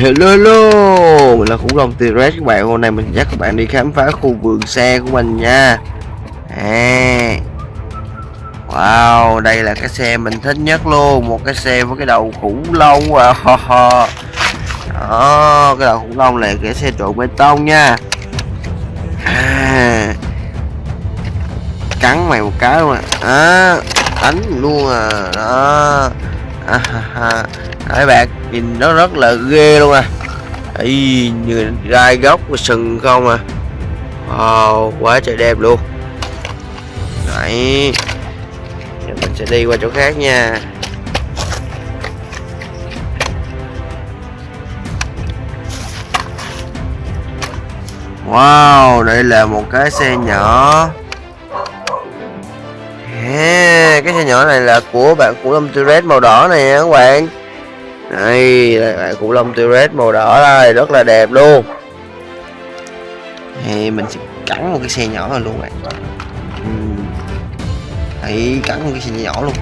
Hello, mình là khủng long T-Rex các bạn. Hôm nay mình dắt các bạn đi khám phá khu vườn xe của mình nha. Wow, đây là cái xe mình thích nhất luôn, một cái xe với cái đầu khủng long. Đó, cái đầu khủng long này cái xe trộn bê tông nha. Cắn mày một cái luôn đánh luôn đó. Các bạn nhìn nó rất là ghê luôn như gai góc và sừng không wow, quá trời đẹp luôn. Đấy, giờ mình sẽ đi qua chỗ khác nha. Wow, đây là một cái xe nhỏ. Cái xe nhỏ này là của bạn khủng long T-Rex màu đỏ này nha các bạn. Đây là bạn khủng long T-Rex màu đỏ đây, rất là đẹp luôn. Mình sẽ cắn một cái xe nhỏ rồi luôn bạn. Hãy cắn một cái xe nhỏ luôn.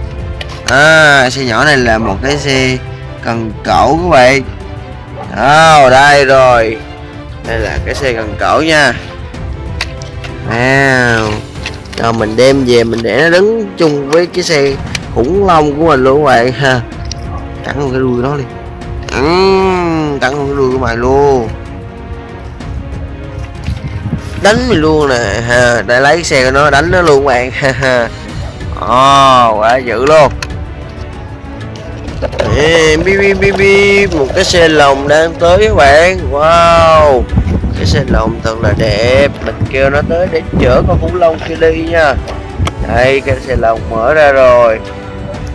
Xe nhỏ này là một cái xe cần cẩu các bạn. Đây rồi, đây là cái xe cần cẩu nha. Rồi mình đem về mình để nó đứng chung với cái xe khủng long của mình luôn các bạn ha. Cắn luôn cái đuôi nó đi. Cắn luôn cái đuôi của mày luôn. Đánh mình luôn nè ha, để lấy cái xe của nó đánh nó luôn các bạn ha. Quá dữ luôn. Một cái xe lồng đang tới các bạn. Wow, cái xe lồng thật là đẹp. Mình kêu nó tới để chở con khủng long kia đi nha. Đây, cái xe lồng mở ra rồi.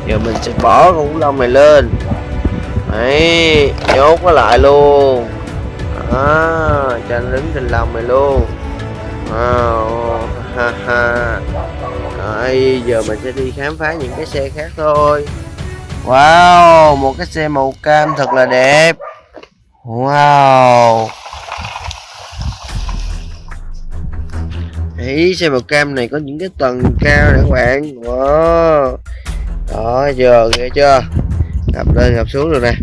Giờ mình sẽ bỏ con khủng long này lên. Đấy, nhốt nó lại luôn. Cho nó đứng trên lồng này luôn. Đấy, giờ mình sẽ đi khám phá những cái xe khác thôi. Wow, một cái xe màu cam thật là đẹp. Wow. Đấy, xe màu cam này có những cái tầng cao nè các bạn. Wow. Đó, giờ ghê chưa? Gập lên gập xuống được nè.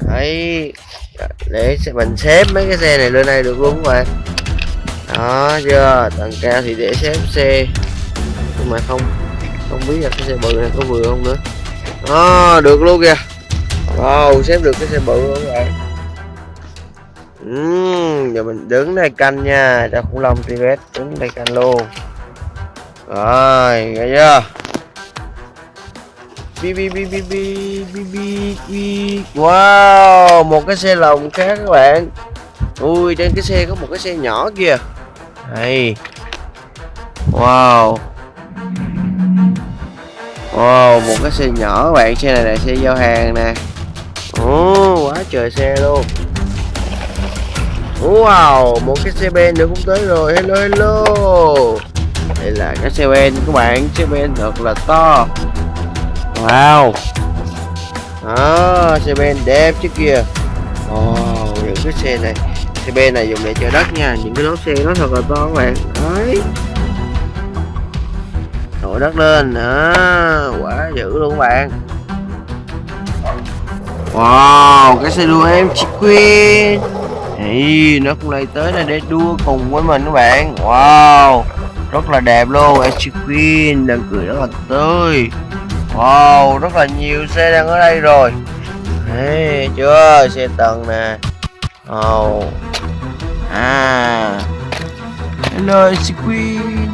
Đấy, để mình xếp mấy cái xe này lên đây được luôn các bạn. Đó chưa, tầng cao thì để xếp xe, nhưng mà không biết là cái xe bự này có vừa không nữa. Được luôn kìa. Wow, xếp được cái xe bự luôn các bạn. Giờ mình đứng đây canh nha, cho khủng long T-Rex đứng đây canh luôn. Rồi, nghe chưa? Wow, một cái xe lồng khác các bạn. Ui, trên cái xe có một cái xe nhỏ kìa. Đây. Wow, một cái xe nhỏ các bạn. Xe này là xe giao hàng nè. Quá trời xe luôn. Wow, một cái xe ben nữa cũng tới rồi. Hello. Đây là cái xe ben các bạn. Xe ben thật là to. Wow. Xe ben đẹp chứ kìa. Những cái xe này, xe ben này dùng để chở đất nha. Những cái lốp xe nó thật là to các bạn. Đấy, đổ đất lên. Quá dữ luôn các bạn. Wow, cái xe đua em chị Quyên. Nó cũng lại tới đây để đua cùng với mình các bạn. Wow, rất là đẹp luôn. Em chị Quyên đang cười rất là tươi. Wow, rất là nhiều xe đang ở đây rồi. Thấy chưa, xe tầng nè. Hello chị Quyên.